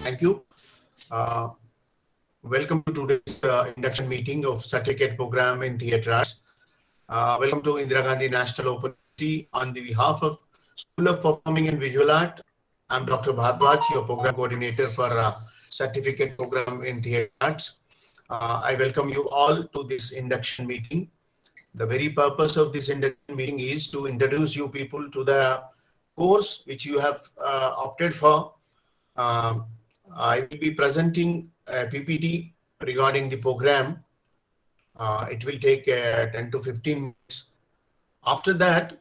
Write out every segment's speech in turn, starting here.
Thank you. Uh, Welcome to today's induction meeting of Certificate Program in Theatre Arts. Welcome to Indira Gandhi National Open University. On the behalf of School of Performing and Visual Art, I'm Dr. Bhardwaj, your program coordinator for Certificate Program in Theatre Arts. I welcome you all to this induction meeting. The very purpose of this induction meeting is to introduce you people to the course which you have opted for. Um, I will be presenting a PPT regarding the program. It will take 10 to 15 minutes. After that,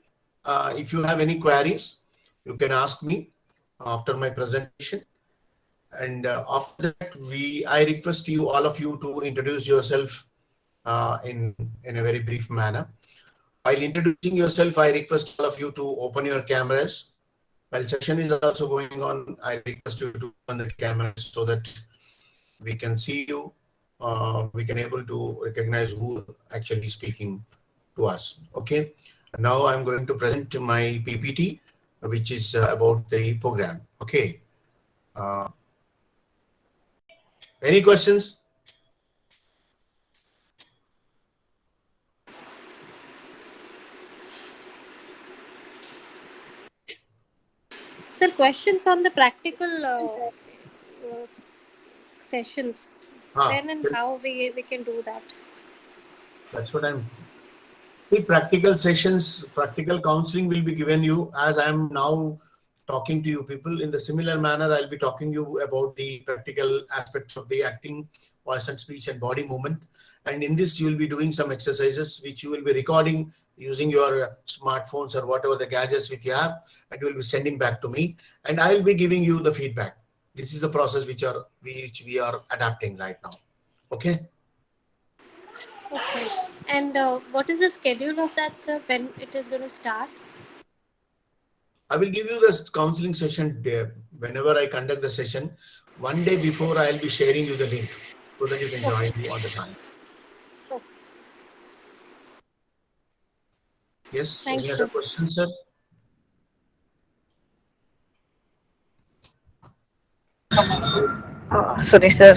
if you have any queries, you can ask me after my presentation. And after that, I request you, all of you, to introduce yourself in a very brief manner. While introducing yourself, I request all of you to open your cameras. While session is also going on, I request you to open the cameras so that we can see you. We can able to recognize who actually speaking to us. Okay. Now I'm going to present my PPT, which is about the program. Okay. Any questions? Sir, questions on the practical sessions. When and how we can do that? That's what I'm. The practical sessions, practical counseling will be given you as I am now talking to you people. In the similar manner, I'll be talking you about the practical aspects of the acting, voice and speech and body movement. And in this, you will be doing some exercises which you will be recording using your smartphones or whatever the gadgets which you have, and you will be sending back to me. And I will be giving you the feedback. This is the process which we are adapting right now. Okay. Okay. And what is the schedule of that, sir? When it is going to start? I will give you the counseling session whenever I conduct the session. One day before, I'll be sharing you the link so that you can join me on the time. Okay. Yes. Thanks, Any other sir. questions, sir? Sorry, sir.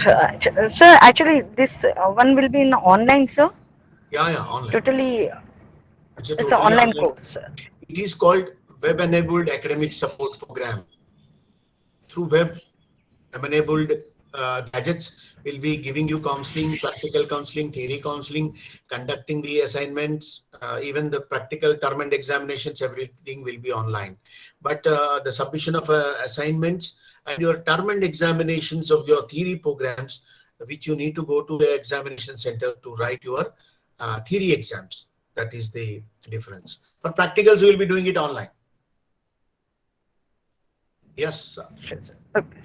Sir, actually, this one will be in online, sir. Yeah, online. Totally, It's a it's an totally online online. course. It is called Web-enabled academic support program. Through web-enabled gadgets, will be giving you counseling, practical counseling, theory counseling, conducting the assignments, even the practical term and examinations, everything will be online. But the submission of assignments and your term and examinations of your theory programs, which you need to go to the examination center to write your theory exams. That is the difference. For practicals, we will be doing it online. Yes, sir. Sure, sir. Okay.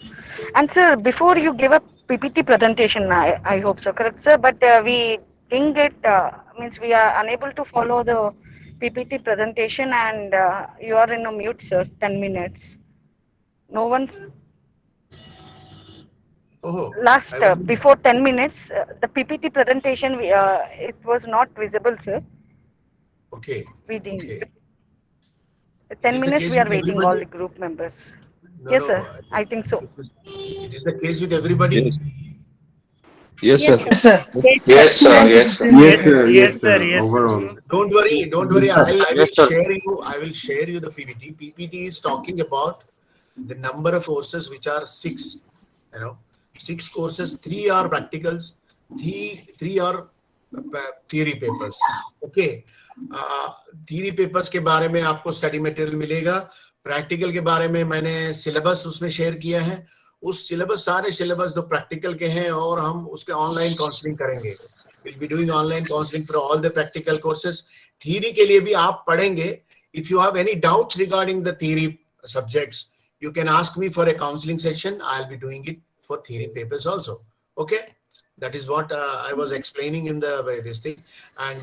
And sir, before you give a PPT presentation, I hope so, correct, sir? But we didn't get, means we are unable to follow the PPT presentation and you are in a mute, sir, 10 minutes. No one's, Oh, I last, was before 10 minutes, the PPT presentation, it was not visible, sir. okay. We didn't. Okay. It 10 is the minutes case we are with waiting, all the everybody. group members. No, Yes, no. sir. I think so. It is the case with everybody. Yes, yes, Yes, sir. sir. Yes, sir. Yes, sir. Yes, sir. Yes, sir. Yes, sir. Yes, sir. Overall. Don't worry. Don't worry. I will Yes, sir. share you. I will share you the PPT. PPT is talking about the number of courses, which are 6. 6 courses. 3 are practicals. Three are theory papers. Okay. Theory papers के बारे में आपको study material मिलेगा. Practical के बारे में मैंने syllabus उसमें शेयर किया है. उस सिलेबस, सारे सिलेबस जो प्रैक्टिकल के हैं, और हम उसके ऑनलाइन काउंसलिंग करेंगे. We'll be doing online counseling for all the practical courses. Theory के लिए भी आप पढ़ेंगे. If you have any doubts regarding the theory subjects, you can ask me for a counseling session. I'll be doing it for theory papers also. Okay. That is what I was explaining in this thing. And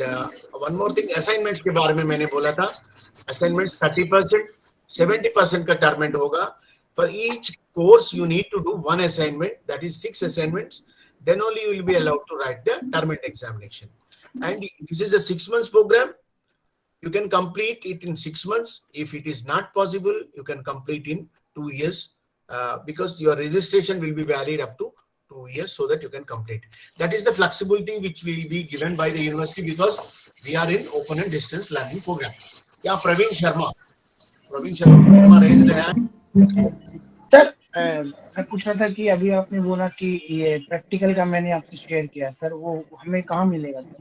one more thing, assignments के बारे में मैंने बोला था. Assignments 30%, 70% का term होगा. For each course, you need to do one assignment. That is 6 assignments. Then only you will be allowed to write the term and examination. And this is a 6 months program. You can complete it in 6 months. If it is not possible, you can complete in 2 years. because your registration will be valid up to 2 years so that you can complete. That is the flexibility which will be given by the university because we are in open and distance learning program. Yeah, Praveen Sharma raised hand. Sir मैं पूछ रहा था कि अभी आपने बोला कि ये प्रैक्टिकल का मैंने आपसे शेयर किया सर, वो हमें कहाँ मिलेगा सर?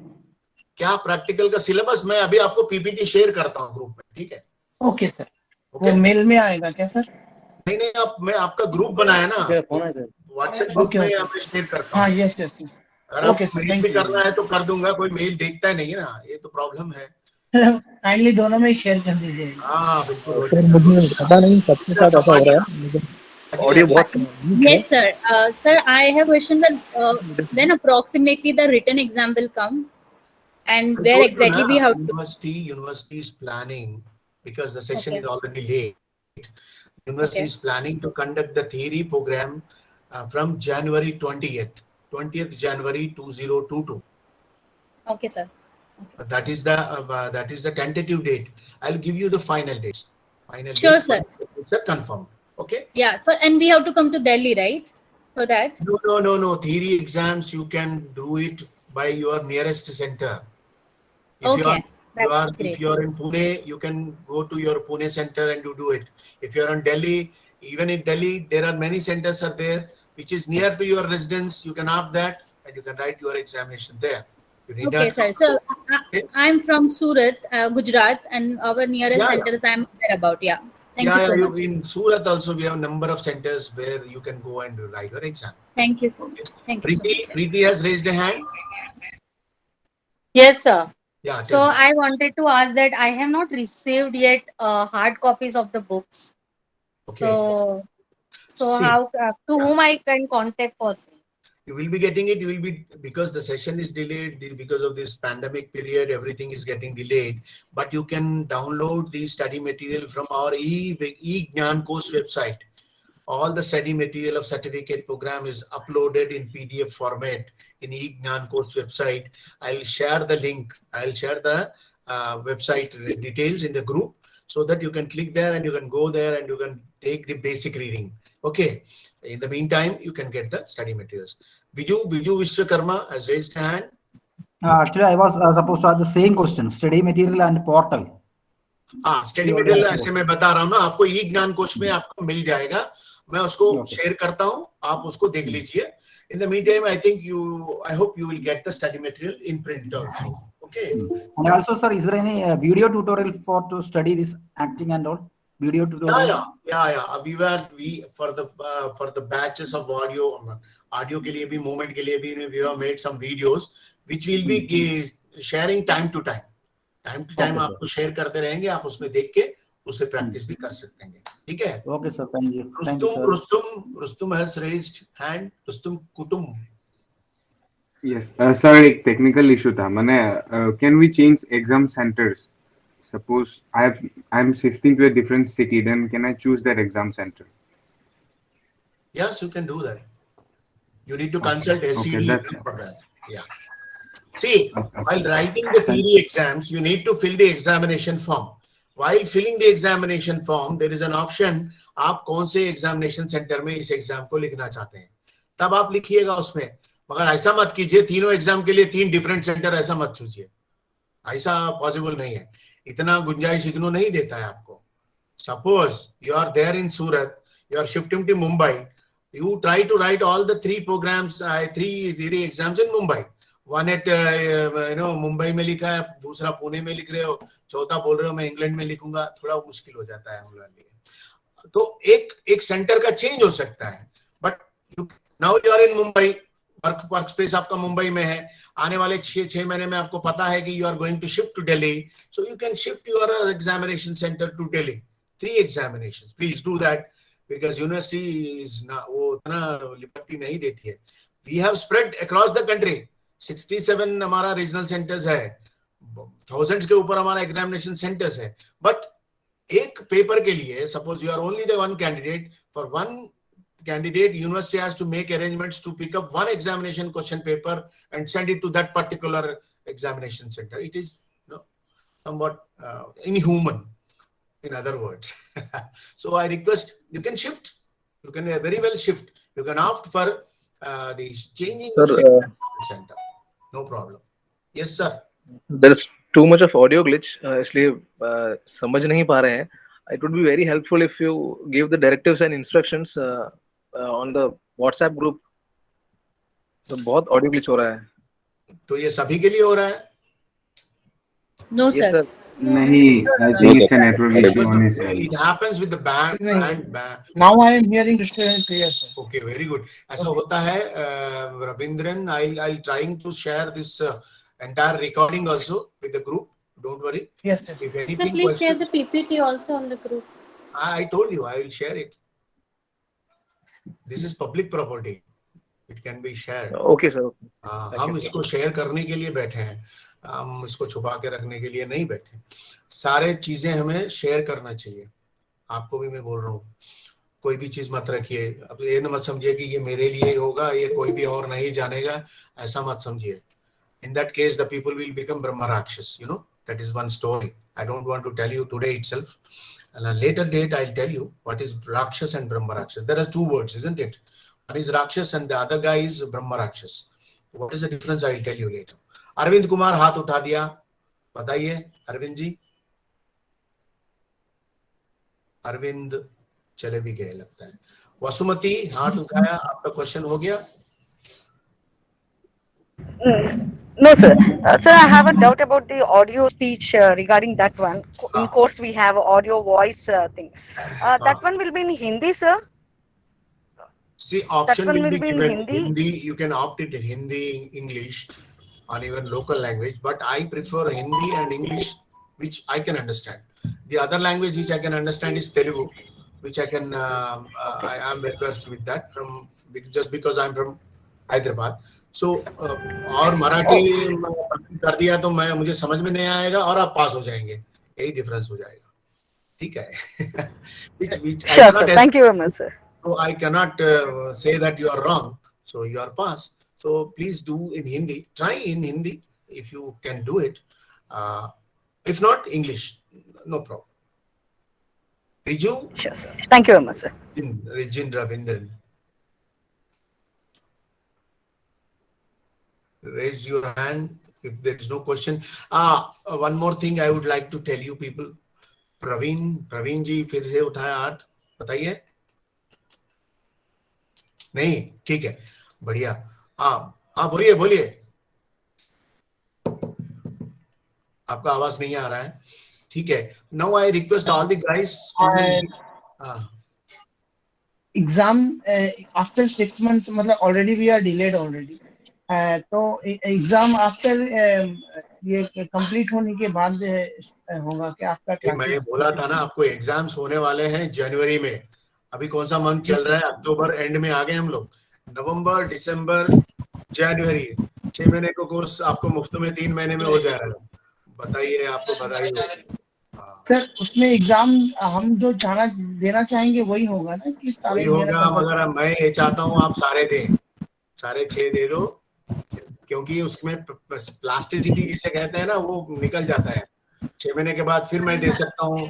क्या प्रैक्टिकल का सिलेबस मैं अभी आपको पीपीटी शेयर करता हूँ ग्रुप में, ठीक है? ओके सर, वो मेल में आएगा क्या सर? नहीं मैं आपका ग्रुप बनाया ना, व्हाट्सएप ग्रुप में मैं शेयर करता हूँ। हाँ, yes yes. Okay sir, mail पे करना है तो कर दूंगा, कोई मेल देखता है नहीं है ना, ये तो प्रॉब्लम है। काइंडली दोनों में शेयर कर दीजिए। हाँ बिल्कुल। सर मुझे पता नहीं सबके साथ ऐसा हो रहा है, ऑडियो बहुत Yes, sir. Sir, I have question that when approximately the written exam will come, and where exactly we have to. University is planning because the session is already late. University is planning to conduct the theory program from January 20th January 2022. Okay, sir. That is the tentative date. I'll give you the final dates. Sure, sir. It's a confirmed. Okay. Yeah. So, and we have to come to Delhi, right? For that. No. Theory exams you can do it by your nearest center. If you are in Pune, you can go to your Pune center and you do it. If you are in Delhi, even in Delhi, there are many centers are there which is near to your residence. You can opt that and you can write your examination there. Okay, sir. So I'm from Surat, Gujarat, and our nearest centers I'm aware about. Yeah. Thank you so much. In Surat also we have a number of centers where you can go and write your exam. Thank you so much. Thank you. Preeti has raised a hand. Yes, sir. Yeah. So I wanted to ask that I have not received yet hard copies of the books. Okay. So how to whom I can contact for? You will be getting it. You will be, because the session is delayed because of this pandemic period. Everything is getting delayed. But you can download the study material from our eGnan course website. All the study material of certificate program is uploaded in PDF format in eGnan course website. I'll share the link. I'll share the website details in the group so that you can click there and you can go there and you can take the basic reading. Okay. In the meantime, you can get the study materials. Biju Vishwakarma has raised a hand. Actually, I was supposed to ask the same question: study material and portal. Study material ऐसे मैं बता रहा हूँ ना आपको, ई ज्ञान कोश में आपको मिल जाएगा, मैं उसको शेयर करता हूँ, आप उसको देख लीजिए. In the meantime, I hope you will get the study material in print also. Okay. And also, sir, is there any video tutorial to study this acting and all? Video tutorial? Yeah. We for the batches of audio के लिए भी, movement के लिए भी, we have made some videos which will be sharing time to time. Time आपको share करते रहेंगे, आप उसमें देख के उसे प्रैक्टिस भी कर सकते हैं. ठीक है? Okay, sir. Thank you. Rustum has raised hand. Rustum Kutum. Yes, sir, एक technical issue था. मैंने can we change exam centers? Suppose I'm shifting to a different city, then can I choose that exam center? Yes, you can do that. You need to consult SCD for that. Yeah. See, while writing the theory exams, you need to fill the examination form. While filling the examination form, there is an option, आप कौन से examination center में इस exam को लिखना चाहते हैं, तब आप लिखिएगा उसमें. मगर ऐसा मत कीजिए तीनों exam के लिए 3 different center, ऐसा मत सोचिए, ऐसा possible नहीं है, इतना गुंजाइश इग्नू नहीं देता है आपको. Suppose you are there in Surat, you are shifting to Mumbai, you try to write all the 3 programs, 3 theory exams in Mumbai. One at Mumbai में लिखा है, दूसरा पुणे में लिख रहे हो, चौथा बोल रहे हो मैं इंग्लैंड में लिखूंगा, थोड़ा मुश्किल हो जाता है हम लोगों के लिए. तो एक सेंटर का चेंज हो सकता है. But now you are in Mumbai, work space आपका मुंबई में है, आने वाले 6 महीने में आपको पता है कि you are going to shift to Delhi, so you can shift your examination centre to Delhi. 3 examinations, please do that, because university is वो उतना लिबर्टी नहीं देती है. We have spread across the country. 67 हमारा रीजनल सेंटर्स है, थाउजेंड्स के ऊपर हमारा एग्जामिनेशन सेंटर्स है. बट एक पेपर के लिए, suppose you are only the one candidate, for one candidate university has to make arrangements to pick up one examination question paper and send it to that particular examination centre. It is somewhat inhuman, in other words. So I request you can shift You can very well shift. You can opt for the changing Sir, center. No problem. Yes, sir. there is too much of audio glitch, इसलिए समझ नहीं पा रहे हैं. It would be very helpful if you give the directives and instructions on the WhatsApp group. तो बहुत audio glitch हो रहा है. तो ये सभी के लिए हो रहा है? No, Yes, sir. sir. Nahi, I think it's a network issue on his end. It happens with the band. Now I am hearing crystal clear, sir. Okay, very good. ऐसा होता है, Ravindran. I'll trying to share this entire recording also with the group. Don't worry. Yes, sir. If Sir, anything please share the questions, PPT also on the group. I told you I will share it. This is public property. It can be shared. Okay, sir. हम इसको share करने के लिए बैठे हैं, हम इसको छुपा के रखने के लिए नहीं बैठे. सारे चीजें हमें शेयर करना चाहिए. आपको भी मैं बोल रहा हूँ, कोई भी चीज मत रखिए. अब ये न मत समझिए कि ये मेरे लिए होगा, ये कोई भी और नहीं जानेगा, ऐसा मत समझिए. In that case, the people will become Brahma Rakshas. You know, that is one story. I don't want to tell you today itself. And a later date, I'll tell you what is Rakshas and Brahma Rakshas. There are two words, isn't it? One is Rakshas and the other guy is Brahma Rakshas. What is the difference? I'll tell you later. Arvind Kumar हाथ उठा दिया, बताइए अरविंद जी. अरविंद चले भी गए लगता है. वसुमती हाथ उठाया, आपका क्वेश्चन हो गया? No, sir. Sir, I have a doubt about the audio speech regarding that one. In course, we have audio voice thing. That one will be in Hindi, sir. See, option one will be will be in given Hindi? Hindi. You can opt it in Hindi, English, or even local language. But I prefer Hindi and English, which I can understand. The other language which I can understand is Telugu, which I can. I am well versed with that just because I'm from Hyderabad. So और मराठी कर दिया तो मुझे समझ में नहीं आएगा और आप पास हो जाएंगे. यही डिफरेंस हो जाएगा. ठीक है. which I Sure, cannot sir. Thank you very much, sir. So I cannot say that you are wrong. So you are pass. So please do in Hindi. Try in Hindi if you can do it. If not, English, no problem. Riju? Sure, sir. Thank you very much, sir. Rijin Ravindran. Raise your hand if there is no question. One more thing I would like to tell you people. Praveen जी फिर से उठाया हाथ, बताइए. नहीं, ठीक है, बढ़िया. हाँ बोलिए. आपका आवाज नहीं आ रहा है. ठीक है. Now I request all the guys to Exam after 6 months, मतलब already we are delayed already. तो एग्जाम आफ्टर ये कंप्लीट होने के बाद होगा क्या आपका क्लासेस? मैं बोला था ना आपको, एग्जाम्स होने वाले हैं जनवरी में. अभी कौन सा मंथ चल रहा है? अक्टूबर एंड में आ गए हम लोग. नवंबर, दिसंबर, जनवरी, 6 महीने को कोर्स आपको मुफ्त में 3 महीने में हो जा रहा है. बताइए, आपको बधाई हो. सर उसमें एग्जाम हम जो देना चाहेंगे वही होगा ना कि सारे होगा? मगर मैं ये चाहता हूँ आप सारे दें, सारे 6 दे दो, क्योंकि उसमें प्लास्टिसिटी जिसे कहते हैं ना, वो निकल जाता है. 6 महीने के बाद फिर मैं दे सकता हूँ.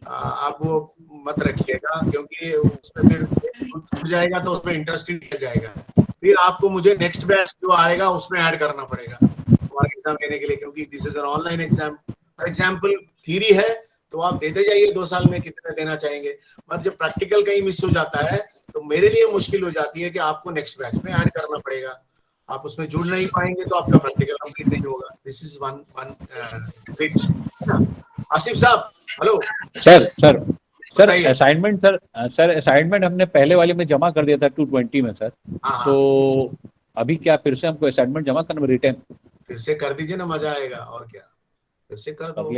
आप वो मत रखिएगा, क्योंकि उसमें फिर छूट जाएगा तो उसमें इंटरेस्ट ही निकल जाएगा. फिर आपको मुझे नेक्स्ट बैच जो आएगा उसमें ऐड करना पड़ेगा हमारे एग्जाम देने के लिए, क्योंकि this is an online exam. For example theory है तो आप देते जाइए, 2 साल में कितने देना चाहेंगे. पर जब प्रैक्टिकल कहीं मिस हो जाता है तो मेरे लिए मुश्किल हो जाती है कि आपको नेक्स्ट बैच में ऐड करना पड़ेगा. आप उसमें जुड़ नहीं पाएंगे तो आपका प्रैक्टिकल कंप्लीट नहीं होगा. दिस इज वन आसिफ साहब, हेलो सर असाइनमेंट हमने पहले वाले में जमा कर दिया था 220 में सर. तो अभी क्या फिर से हमको असाइनमेंट जमा करना, रिटर्न फिर से कर दीजिए ना, मजा आएगा. और क्या, फिर से कर दो.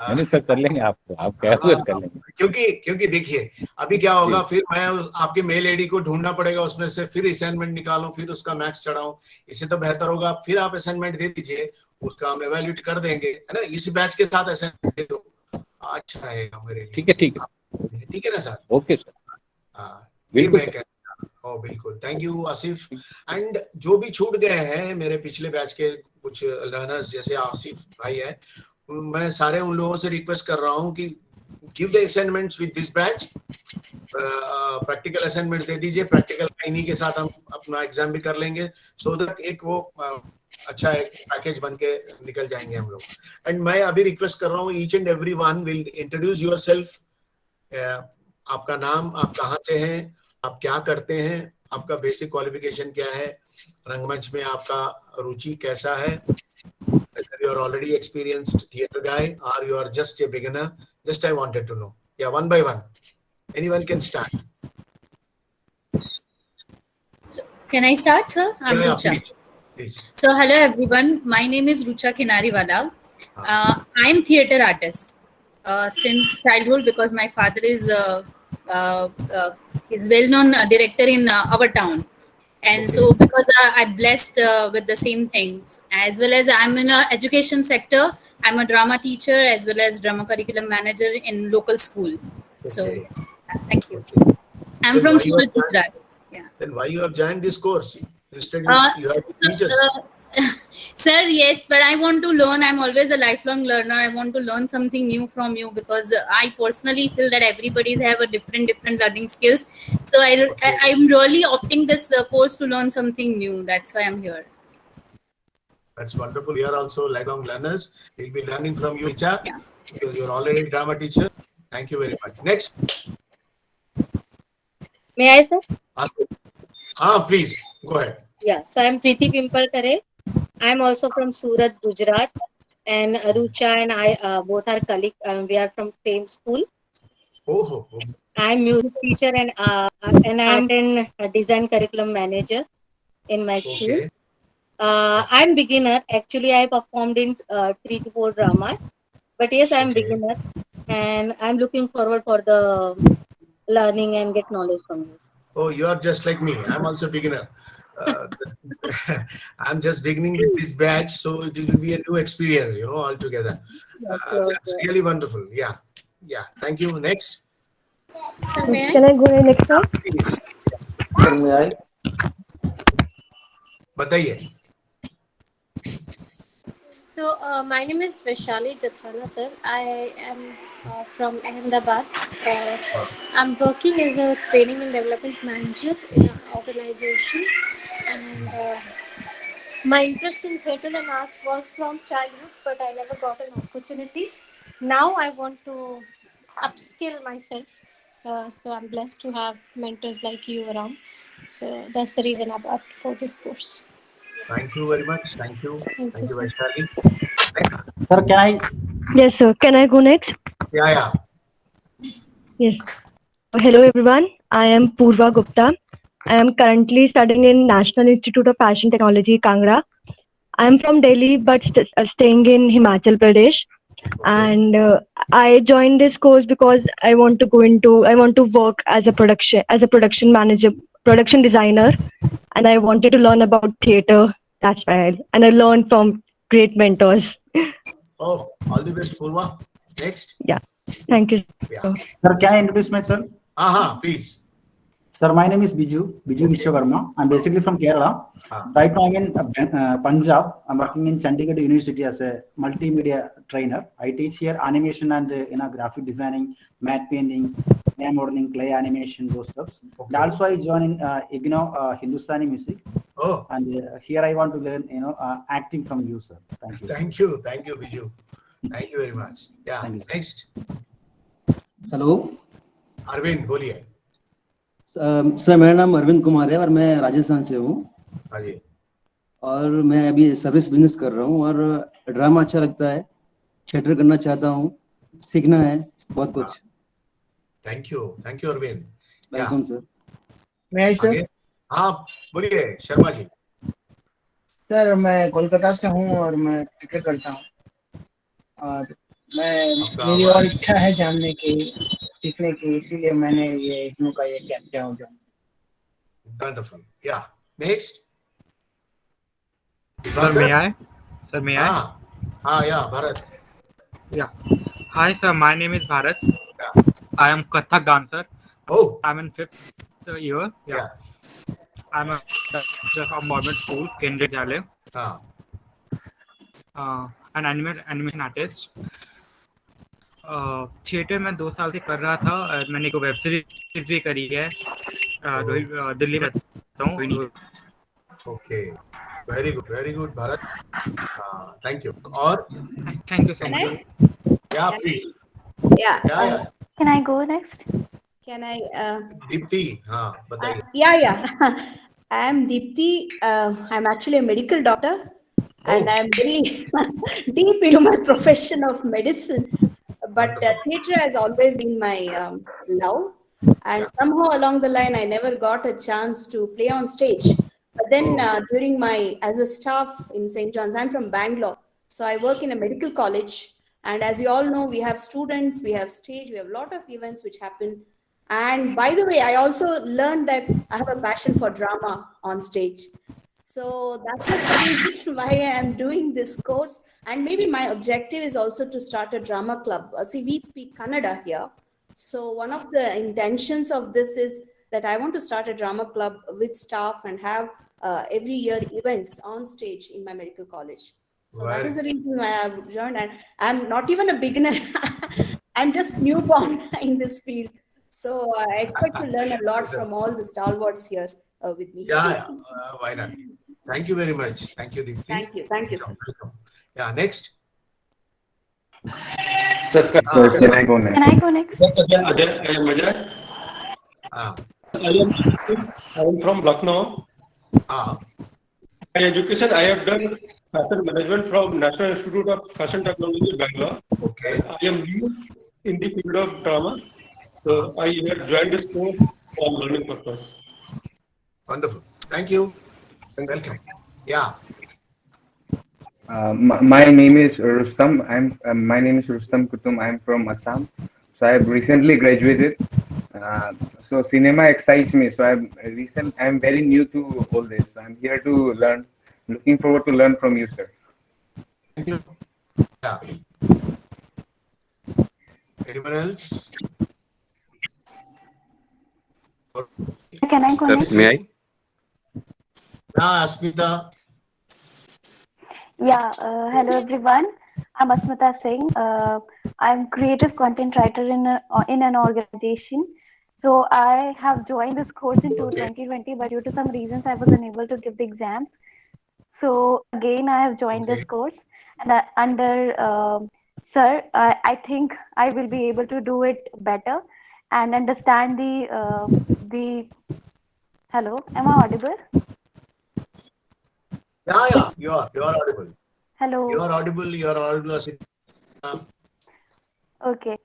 नहीं सर, कर लेंगे. आप क्या कर लेंगे, क्योंकि देखिए अभी क्या होगा, फिर मैं आपके मेल आईडी को ढूंढना पड़ेगा, उसमें से फिर असाइनमेंट निकालूं, फिर उसका मैक्स चढ़ाऊं. इससे तो बेहतर होगा फिर आप असाइनमेंट दे दीजिए, उसका हम एवेल्यूएट कर देंगे, है ना. इस बैच के साथ असाइनमेंट दे दो, अच्छा रहेगा मेरे लिए. ठीक है ना सर? Okay sir. बिल्कुल. Thank you Asif. एंड जो भी छूट गए हैं मेरे पिछले बैच के कुछ लर्नर्स, जैसे आसिफ भाई है, मैं सारे उन लोगों से रिक्वेस्ट कर रहा हूँ कि give the assignments with this batch. Practical assignment दे दीजिए, प्रैक्टिकल इन्हीं के साथ हम अपना एग्जाम भी कर लेंगे, सो दैट एक वो अच्छा एक पैकेज बन के निकल जाएंगे हम लोग. एंड मैं अभी रिक्वेस्ट कर रहा हूँ, each and every one will introduce yourself. आपका नाम, आप कहाँ से हैं, आप क्या करते हैं, आपका बेसिक क्वालिफिकेशन क्या है, रंगमंच में आपका रुचि कैसा है, whether you are already experienced theater guy or you are just a beginner. Just I wanted to know. Yeah, one by one. Anyone can start. So, can I start, sir? I'm Yeah, Rucha. please. So, hello everyone. My name is Rucha Kinariwala. I am theater artist since childhood because my father is well-known director in our town. And so because I'm blessed with the same things, as well as I'm in a education sector, I'm a drama teacher as well as drama curriculum manager in local school. So thank you. I'm from Surat, Gujarat. Yeah. Then why you have joined this course? Instead you have to teach us. Sir, yes, but I want to learn. I'm always a lifelong learner. I want to learn something new from you because I personally feel that everybody's have a different learning skills. So I'm really opting this course to learn something new. That's why I'm here. That's wonderful. We are also lifelong learners. We'll be learning from you, Richa, because you're already a drama teacher. Thank you very much. Next. May I, sir? Please go ahead. Yeah, so I'm Preeti Pimpalkare. I'm also from Surat, Gujarat, and Rucha and I both are colleagues. We are from same school. Oh. I'm music teacher and I'm a design curriculum manager in my school. I'm beginner. Actually, I performed in 3 to 4 dramas, but yes, I'm beginner, and I'm looking forward for the learning and get knowledge from this. Oh, you are just like me. I'm also beginner. I'm just beginning with this batch, so it will be a new experience, altogether. That's really wonderful. Yeah. Thank you. Next. Can I go next now? Please. May I? बताइए. So, my name is Vaishali Jathwana, sir. I am from Ahmedabad. I'm working as a training and development manager in an organization. And my interest in theatre and arts was from childhood, but I never got an opportunity. Now I want to upskill myself. So I'm blessed to have mentors like you around. So that's the reason I've opted for this course. Thank you very much. Thank you, Vaishali. Next. Sir, can I? Yes, sir. Can I go next? Yeah. Yes. Hello, everyone. I am Purva Gupta. I am currently studying in National Institute of Fashion Technology, Kangra. I am from Delhi, but staying in Himachal Pradesh. And I joined this course because I want to work as a production manager, production designer, and I wanted to learn about theater. That's why I learned from great mentors. Oh, all the best, Purva. Next. Yeah. Thank you. Yeah. Sir, can I introduce myself? Please. Sir, my name is Biju Vishwakarma. I'm basically from Kerala. Right now, I'm in Punjab. I'm working in Chandigarh University as a multimedia trainer. I teach here animation and graphic designing, matte painting, modeling, clay animation, those stuff. And also, I join in IGNOU Hindustani music. Oh. And here I want to learn, acting from you, sir. Thank you. Thank you, Biju. Thank you very much. Yeah. Thank you. Next. Hello Arvind, बोलिए. Sir, मेरा नाम अरविंद कुमार है और मैं राजस्थान से हूँ. हाँ जी. और मैं अभी सर्विस बिजनेस कर रहा हूँ और ड्रामा अच्छा लगता है, थिएटर करना चाहता हूँ, सीखना है बहुत कुछ. Thank you Arvind. Welcome sir. मैं सर. हाँ, बोलिए शर्मा जी. सर, मैं कोलकाता से हूँ और मैं थिएटर करता हूँ और मेरी और इच्छा है जानने की, सीखने की, इसीलिए मैंने ये IGNOU का ये कैंप किया हूँ. Wonderful. Yeah. Next. Sir, may I? Yeah, Bharat. Yeah. Hi, sir. My name is Bharat. Yeah. I am Kathak dancer. Oh. I'm in 5th year. Yeah. I'm a teacher of Modern School, Kendriya Vidyalaya. An animation artist. Theatre में 2 साल से कर रहा था और मैंने एक web series भी करी है दिल्ली में रहता हूँ। Okay, very good Bharat, thank you. और thank you so Can I? Much. या प्लीज, Yeah. या Can I go next? Can I? Deepti, हाँ बताइए। Yeah. I'm Deepthi. I'm actually a medical doctor, and I'm very deep into my profession of medicine. But theatre has always been my love, and somehow along the line, I never got a chance to play on stage. But then, during my as a staff in St. John's, I'm from Bangalore, so I work in a medical college. And as you all know, we have students, we have stage, we have a lot of events which happen. And by the way, I also learned that I have a passion for drama on stage. So that is the reason why I am doing this course. And maybe my objective is also to start a drama club. See, we speak Kannada here. So one of the intentions of this is that I want to start a drama club with staff and have every year events on stage in my medical college. So that is the reason why I've joined. And I'm not even a beginner. I'm just newborn in this field. So I expect to learn a lot from all the stalwarts here with me. Yeah, why not? Thank you very much. Thank you, Deepthi. Thank you, sir. Welcome. Yeah, next. Sir, can I go next? Can I go next? I am from Lucknow. My education, I have done fashion management from National Institute of Fashion Technology, Bangalore. Okay. I am new in the field of drama, so I have joined this course for learning purpose. Wonderful. Thank you. Welcome. Yeah. My name is Rustam. My name is Rustam Kutum. I'm from Assam. So I have recently graduated. So cinema excites me. So I'm very new to all this. So I'm here to learn. Looking forward to learn from you, sir. Thank you. Yeah. Anyone else? Can I go next? May I? Yeah, Asmita. Yeah, hello everyone. I'm Asmita Singh. I'm creative content writer in an organization. So I have joined this course in 2020, but due to some reasons I was unable to give the exams. So again, I have joined this course, and under sir, I think I will be able to do it better and understand the. Hello, am I audible? Yeah, you are audible. Hello. You are audible, Asmita. Okay.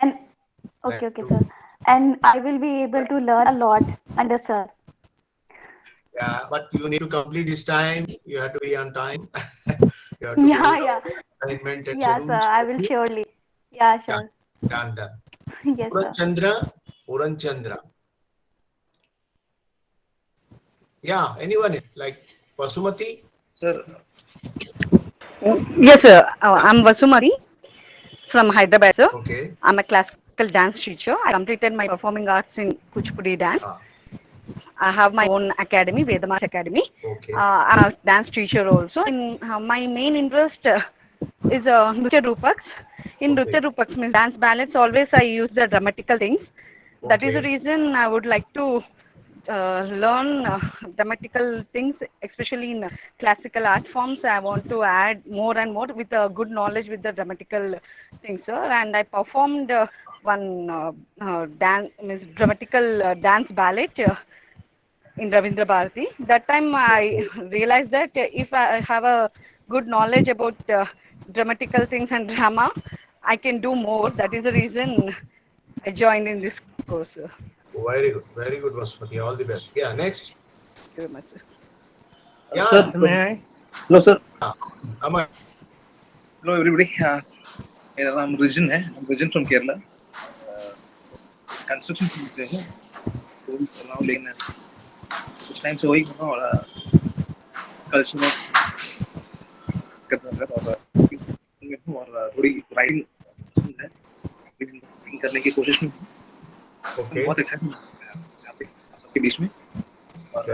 And okay, sir. And I will be able to learn a lot under sir. Yeah, but you need to complete this time. You have to be on time. You have to Yeah. assignment and Yeah, schedules. sir. I will surely. Yeah, sure. Done. Yes, sir. Puran Chandra. Yeah, anyone like Vasumati? Sir. Yes, sir. I'm Vasumati from Hyderabad, sir. Okay. I'm a classical dance teacher. I completed my performing arts in Kuchipudi dance. I have my own academy, Vedamas Academy. Okay. I'm a dance teacher also. And my main interest is Nritya Rupaks. In Nritya Rupaks means dance ballads, always I use the dramatical things. That is the reason I would like to learn dramatical things, especially in classical art forms. I want to add more and more with a good knowledge with the dramatical things, sir. And I performed one dramatical dance ballet in Ravindra Bharati. That time I realized that if I have a good knowledge about dramatical things and drama, I can do more. That is the reason I joined in this course. Very good, Vasumati. All the best. Yeah, next. Thank you very much, sir. Yeah. Sir, may I? Hello, sir. Amar. Hello, everybody. I'm Rijin. I'm Rijin from Kerala. Construction से हूँ. लेकिन कुछ time से वही और culture में करना sir और थोड़ी राइटिंग है करने की कोशिश में बहुत एक्साइटमेंट यहाँ पे सबके बीच में और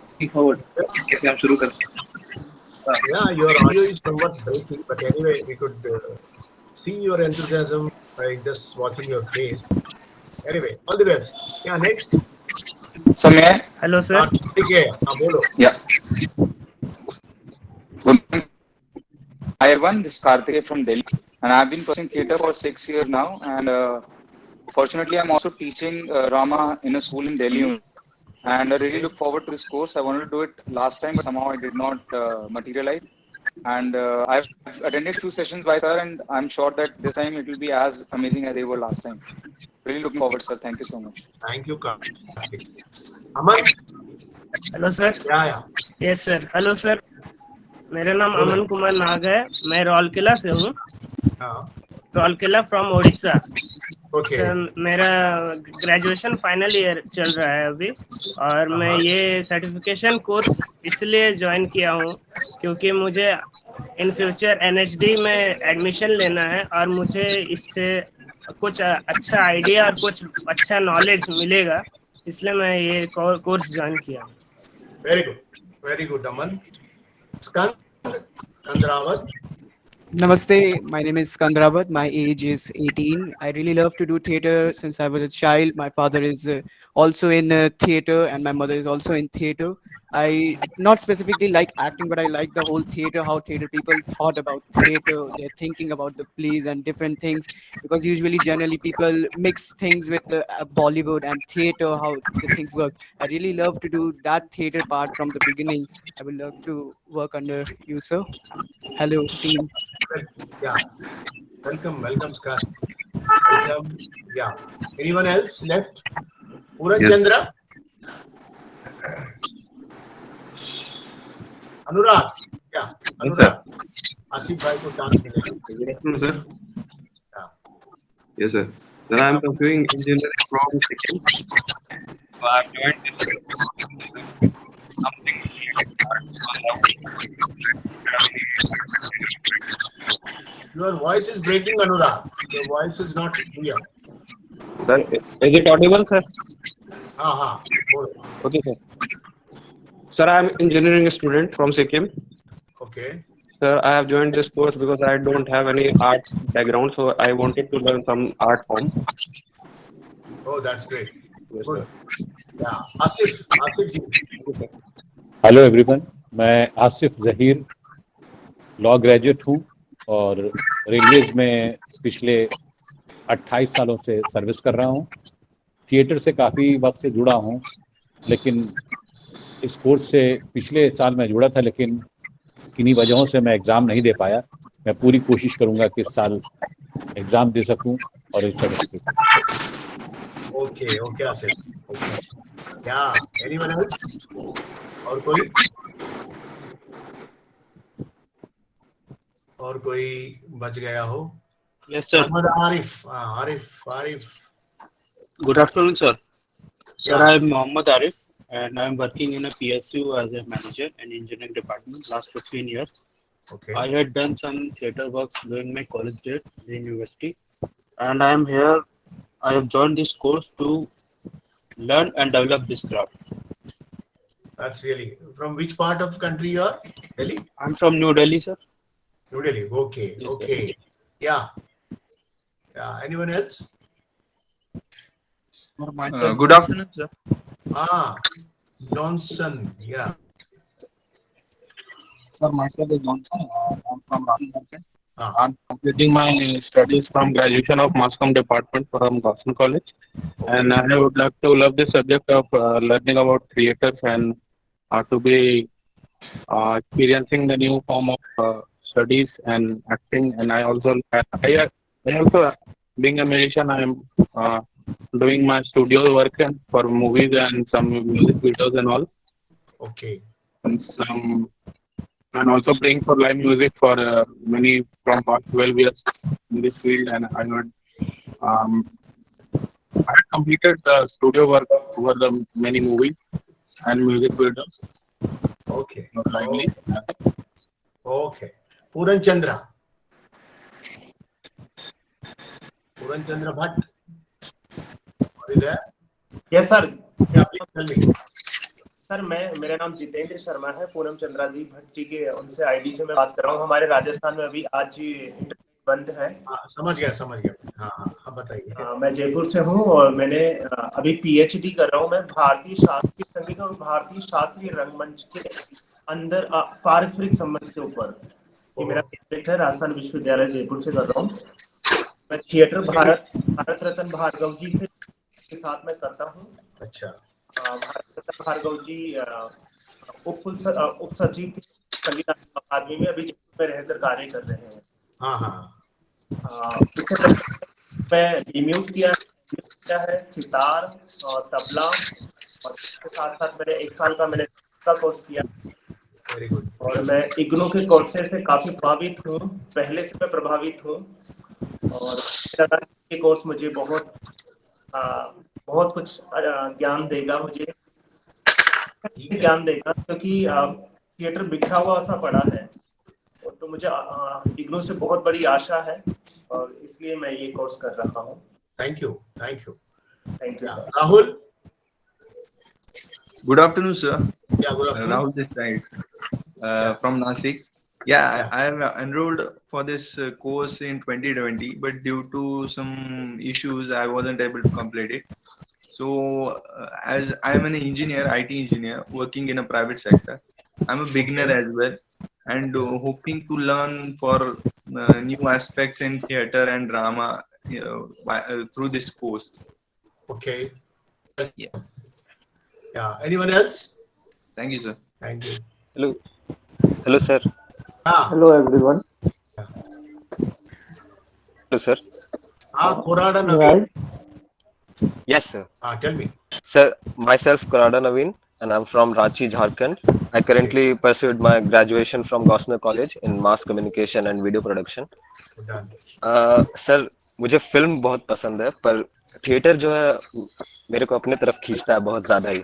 लुकिंग फॉरवर्ड कैसे हम शुरू करते हैं Yeah, your audio is somewhat breaking, but anyway, we could see your enthusiasm by just watching your face. Anyway, all the best. Yeah, next. So may I? Hello, sir. Bolo. Yeah. Hi everyone, this is Karthikeya from Delhi, and I've been pursuing theatre for 6 years now. And fortunately, I'm also teaching drama in a school in Delhi. And I really look forward to this course. I wanted to do it last time, but somehow it did not materialize. And I've attended few sessions by sir, and I'm sure that this time it will be as amazing as they were last time. Really looking forward, sir. Thank you so much. Thank you, Karthik. Aman? Hello sir. Yes sir. Hello sir, मेरा नाम अमन कुमार नाग है, मैं रौलकेला से हूँ। रौलकेला from Odisha. Sir मेरा graduation final year चल रहा है अभी, और मैं ये सर्टिफिकेशन कोर्स इसलिए ज्वाइन किया हूँ क्योंकि मुझे इन फ्यूचर एनएचडी में एडमिशन लेना है और मुझे इससे कुछ अच्छा आइडिया और कुछ अच्छा नॉलेज मिलेगा, इसलिए मैं ये कोर्स ज्वाइन किया। Very good, Aman. Skandrawat. Namaste, my name is Skandrawat. My age is 18. I really love to do theatre since I was a child. My father is also in theatre and my mother is also in theatre. I not specifically like acting, but I like the whole theatre, how theatre people thought about theatre. They're thinking about the plays and different things, because usually generally people mix things with the Bollywood and theatre, how the things work. I really love to do that theatre part from the beginning. I would love to work under you, sir. Hello, team. Yeah, welcome, Scott. Welcome. Yeah. Anyone else left? Puran Chandra? Anurag? Yeah, Anurag. Asif bhai ko chance milega. Good afternoon, sir. Yes, sir. Sir, I am pursuing engineering from Sikkim. So I have joined this something. Your voice is breaking, Anurag. Your voice is not clear. Sir, is it audible, sir? Okay, sir. Sir, I am engineering student from Sikkim. Okay. Sir, I have joined this course because I don't have any art background, so I wanted to learn some art form. Oh, that's great. Yes, good. Yeah, Asif ji. Hello everyone, मैं Asif Zaheer law graduate हूँ और railways में पिछले 28 सालों से service कर रहा हूँ। थिएटर से काफ़ी वक्त से जुड़ा हूँ, लेकिन इस कोर्स से पिछले साल मैं जुड़ा था, लेकिन किन्हीं वजहों से मैं एग्ज़ाम नहीं दे पाया। मैं पूरी कोशिश करूँगा कि इस साल एग्ज़ाम दे सकूँ और इस सर्टिफिकेट। ओके आसिफ। क्या एनीवन एल्स? और कोई बच गया हो? Yes, sir. Arif. Good afternoon, sir. Sir, I am Mohammad Arif, and I am working in a PSU as a manager in engineering department last 15 years. Okay. I had done some theatre works during my college days in university, and I am here. I have joined this course to learn and develop this craft. That's really. From which part of country you are? Delhi? I'm from New Delhi, sir. New Delhi. Okay. Yes, okay. sir. Yeah. Anyone else? Good afternoon, sir. Johnson. Yeah. Sir, myself is Johnson. I'm from Rajasthan. I'm completing my studies from graduation of mass comm department from Boston College, and I would like to love the subject of learning about theatres and to be experiencing the new form of studies and acting. And I also being a musician, I am doing my studio work and for movies and some music videos and all. Okay. And also playing for live music for many from past 12 years in this field, and I had completed the studio work over the many movies and music videos. Okay. Okay. Puran Chandra Bhatt. Are you there? Yes, sir. Yeah, please tell me. Sir मेरा नाम जितेंद्र शर्मा है, पूनम चंद्राजी भट्ट जी के उनसे ID से मैं बात कर रहा हूँ। हमारे राजस्थान में अभी आज इंटरनेट बंद है। समझ गया। हाँ बताइए। मैं जयपुर से हूँ और मैंने अभी पीएचडी कर रहा हूँ मैं भारतीय शास्त्रीय संगीत और भारतीय शास्त्रीय रंगमंच के अंदर पारस्परिक संबंध के ऊपर। ये मेरा प्रोजेक्ट है, राजस्थान विश्वविद्यालय जयपुर से कर रहा हूँ। मैं थिएटर भारत रत्न भार्गव जी के साथ में करता हूँ। अच्छा। भारत रत्न भार्गव जी उप सचिव संगीत अकादमी में अभी जयपुर में रहकर कार्य कर रहे हैं। इससे पहले मैं डीम्यूज किया है सितार और तबला, और इसके साथ साथ मैंने 1 साल का कोर्स किया। Very good. और मैं इग्नू के कोर्सेज से काफी प्रभावित हूँ, पहले से मैं प्रभावित हूँ। और ये कोर्स मुझे बहुत कुछ ज्ञान देगा, क्योंकि थिएटर बिखरा हुआ सा पड़ा है, तो मुझे इग्नू से बहुत बड़ी आशा है और इसलिए मैं ये कोर्स कर रहा हूँ। Thank you sir. Rahul. Good afternoon, sir. Yeah, good afternoon. Rahul this side from Nasik. Yeah, I have enrolled for this course in 2020, but due to some issues, I wasn't able to complete it. So, as I am an engineer, IT engineer, working in a private sector, I'm a beginner as well, and hoping to learn for new aspects in theater and drama through this course. Okay. Yeah. Anyone else? Thank you, sir. Thank you. Hello, sir. Hello, everyone. Hello, sir. Korada Naveen. Yes, sir. Tell me. Sir, myself Korada Naveen, and I'm from Ranchi, Jharkhand. I currently pursued my graduation from Gosner College in Mass Communication and Video Production. Sir, मुझे film बहुत पसंद है, पर theatre जो है मेरे को अपने तरफ खींचता है बहुत ज्यादा ही,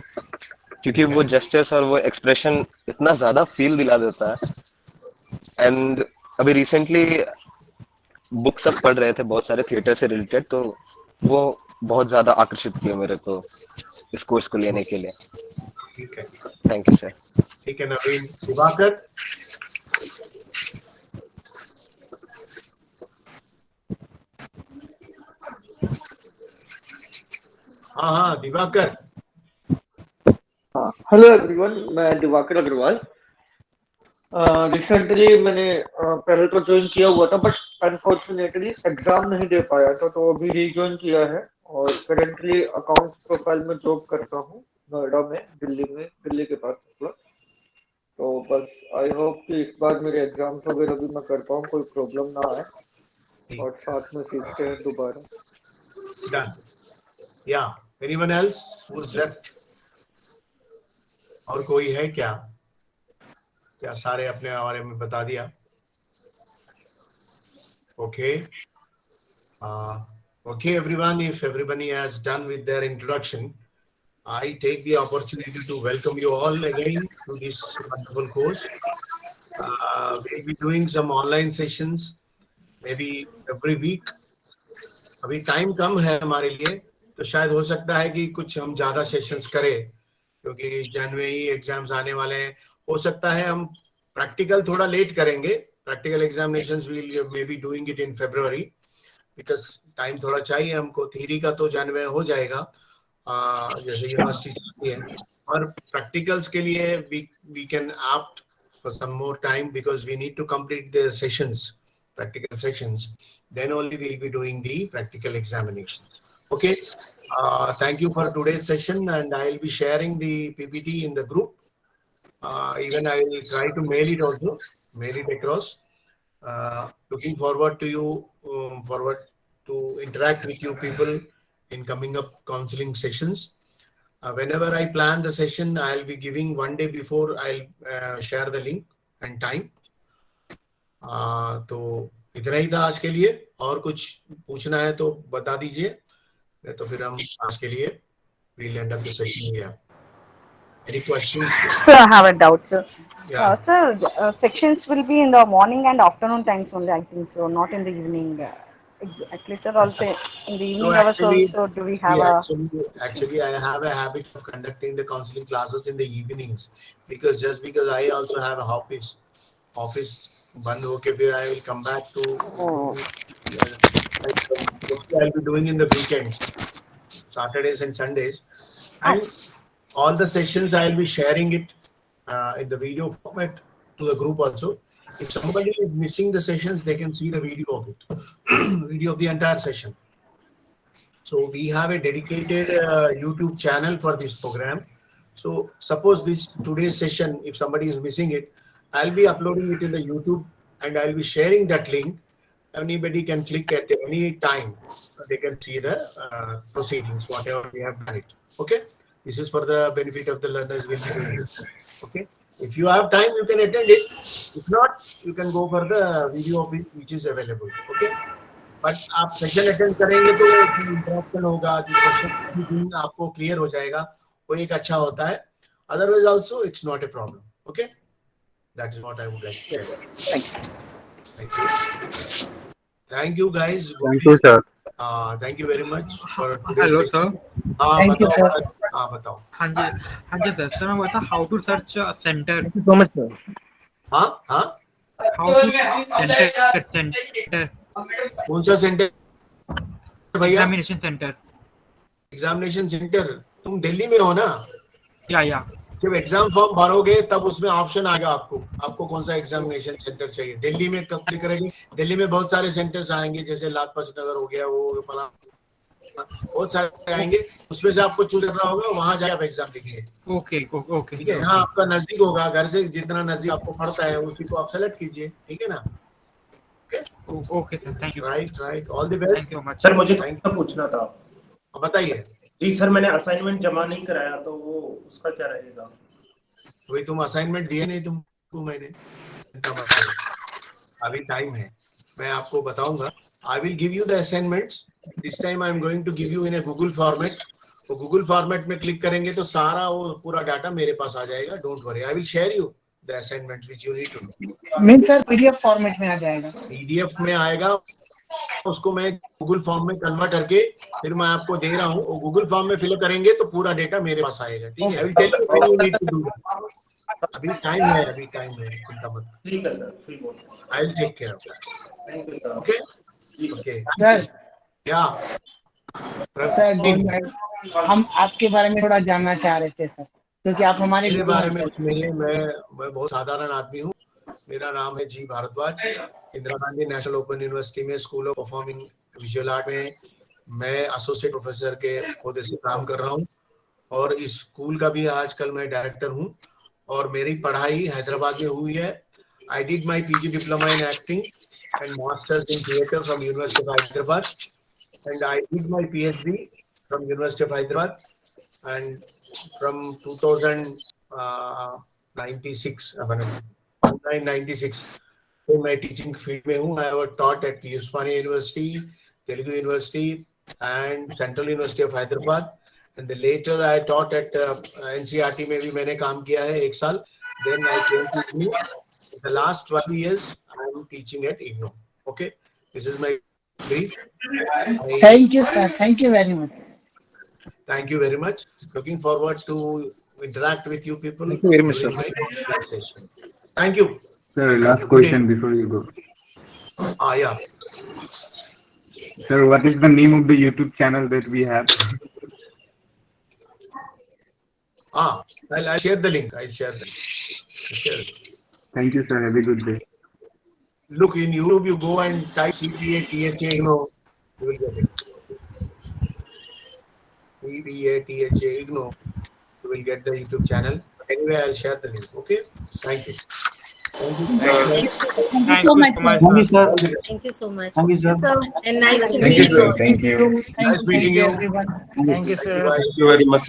क्योंकि वो जेस्चर्स और वो एक्सप्रेशन इतना ज्यादा फील दिला देता है। एंड अभी रिसेंटली बुक सब पढ़ रहे थे बहुत सारे थिएटर से रिलेटेड, तो वो बहुत ज्यादा आकर्षित किया मेरे को इस कोर्स को लेने के लिए। ठीक है। Thank you sir. ठीक है नवीन। दिवाकर। हाँ दिवाकर। हेलो एवरीवन, मैं दिवाकर अग्रवाल। रिसेंटली मैंने पहले तो ज्वाइन किया हुआ था, बट अनफॉर्चुनेटली एग्जाम नहीं दे पाया था, तो अभी रीज्वाइन किया है और करेंटली अकाउंट प्रोफाइल में जॉब करता हूँ नोएडा में, दिल्ली के पास मतलब। तो बस आई होप कि इस बार मेरे एग्जाम्स वगैरह भी मैं कर पाऊँ, कोई प्रॉब्लम ना आए और साथ में सीखते हैं दोबारा। Done. Yeah. Anyone else who's left? और कोई है क्या सारे अपने बारे में बता दिया? Okay. Okay everyone, if everybody has done with their introduction, I take the opportunity to welcome you all again to this wonderful course. We'll be doing some online sessions maybe every week. अभी time कम है हमारे लिए, तो शायद हो सकता है कि कुछ हम ज्यादा सेशंस करें, क्योंकि जनवरी एग्जाम्स आने वाले हैं। हो सकता है हम प्रैक्टिकल थोड़ा लेट करेंगे, practical examinations will may be doing it in February, because time थोड़ा चाहिए हमको। थ्योरी का तो जनवरी हो जाएगा जैसे यूनिवर्सिटी चलती है, और प्रैक्टिकल्स के लिए we can opt for some more time because we need to complete the sessions, practical sections. Then only we'll be doing the practical examinations. Okay. Thank you for today's session, and I'll be sharing the PPT in the group. Even I will try to mail it also, mail it across. Looking forward to interact with you people in coming up counseling sessions. Whenever I plan the session, I'll be giving one day before. I'll share the link and time. तो इतना ही था आज के लिए, और कुछ पूछना है तो बता दीजिए, नहीं तो फिर हम आज के लिए we'll end up the session here. Any questions? Sir, I have a doubt, sir. Yeah. Sir, sections will be in the morning and afternoon times only, I think so, not in the evening. Exactly, sir. Also, in the evening No, hours actually, also, do we have actually, I have a habit of conducting the counseling classes in the evenings because I also have an office band hoke, फिर I will come back to mostly I'll be doing in the weekends, Saturdays and Sundays, and all the sessions I'll be sharing it in the video format to the group also. If somebody is missing the sessions, they can see the video of it, video of the entire session. So we have a dedicated YouTube channel for this program. So suppose today's session, if somebody is missing it, I'll be uploading it in the YouTube and I'll be sharing that link. Anybody can click at any time. They can see the proceedings, whatever we have done it. Okay. This is for the benefit of the learners. Will be doing it. Okay. If you have time, you can attend it. If not, you can go for the video of it, which is available. Okay. But आप session attend करेंगे तो interaction होगा, जो question आपको clear हो जाएगा, वो एक अच्छा होता है. Otherwise also it's not a problem. Okay, that is what I would like to say. Thank you guys. Thank you sir. Thank you very much for today's hello session. Sir. Thank you sir. बताओ. हाँ जी sir. Sir मैं बता how to search centre. So much sir. हाँ how to centre कौन सा centre भैया? Examination centre. तुम दिल्ली में हो ना? या जब एग्जाम फॉर्म भरोगे तब उसमें ऑप्शन आएगा आपको कौन सा एग्जामिनेशन सेंटर चाहिए. दिल्ली में कब क्लिक करेंगे? दिल्ली में बहुत सारे सेंटर्स आएंगे, जैसे लाजपत नगर हो गया, वो बहुत सारे आएंगे. उसमें से आपको चूज करना होगा, वहां जाके आप एग्जाम लिखिए. ओके ठीक है. यहाँ आपका नजदीक होगा, घर से जितना नजदीक आपको पड़ता है उसी को आप सेलेक्ट कीजिए. ठीक है ना? Okay sir. Thank you. Right. All the best. Sir मुझे पूछना था. बताइए. जी सर, मैंने असाइनमेंट जमा नहीं कराया, तो वो उसका क्या रहेगा? वही, तुम असाइनमेंट दिए नहीं तुमको मैंने. अभी टाइम है, मैं आपको बताऊंगा. I will give you the assignments. This time I am going to give you in a Google format. वो गूगल फॉर्मेट में क्लिक करेंगे तो सारा वो पूरा डाटा मेरे पास आ जाएगा. Don't worry, I will share you the assignment which you need to do. Mean sir PDF format में आ जाएगा. पीडीएफ में आएगा, उसको मैं गूगल फॉर्म में कन्वर्ट करके फिर मैं आपको दे रहा हूँ. वो गूगल फॉर्म में फिल करेंगे तो पूरा डेटा मेरे पास आएगा. ठीक है. I will tell you when you need to do that. अभी टाइम है, चिंता मत. ठीक है सर. ठीक है. I will take care of that. Thank you sir. Okay sir. क्या सर, हम आपके बारे में थोड़ा जानना चाह रहे थे सर, क्योंकि आप हमारे बारे में कुछ नहीं है. मैं बहुत साधारण आदमी हूँ. मेरा नाम है G Bhardwaj. Indira Gandhi national open university में school of performing visual art में मैं एसोसिएट प्रोफेसर के ओहदे से काम कर रहा हूँ, और इस स्कूल का भी आजकल मैं डायरेक्टर हूँ. और मेरी पढ़ाई हैदराबाद में हुई है. I did my PG diploma in acting and masters in theatre from university of Hyderabad, and I did my PhD from university of Hyderabad. And from 1996 तो मैं टीचिंग फील्ड में हूँ. I have taught at Osmania university, Telugu university and central university of Hyderabad. And later I taught at NCERT में भी मैंने काम किया है 1 साल. Then I came to IGNOU. The last 12 years I am teaching eight IGNOU. Okay, this is my brief. Thank you sir. Thank you very much. Thank you very much. Looking forward to interact with you people. Thank you very much, sir. Session. Thank you. Sir, last question before you go. Yeah. Sir, what is the name of the YouTube channel that we have? I'll share the link. I'll share it. Thank you, sir. Have a good day. Look, in YouTube, you go and type CPA, THA, you will get it. CPA, THA, you will get the YouTube channel. Anyway, I'll share the link. Okay? Thank you. Thank you so much, sir. Thank you, sir. Thank you so much. Thank you, sir. And nice to Thank meet you, you. sir. Thank you. Nice meeting you. Everyone. Thank you, Thank you, sir. Thank you very much.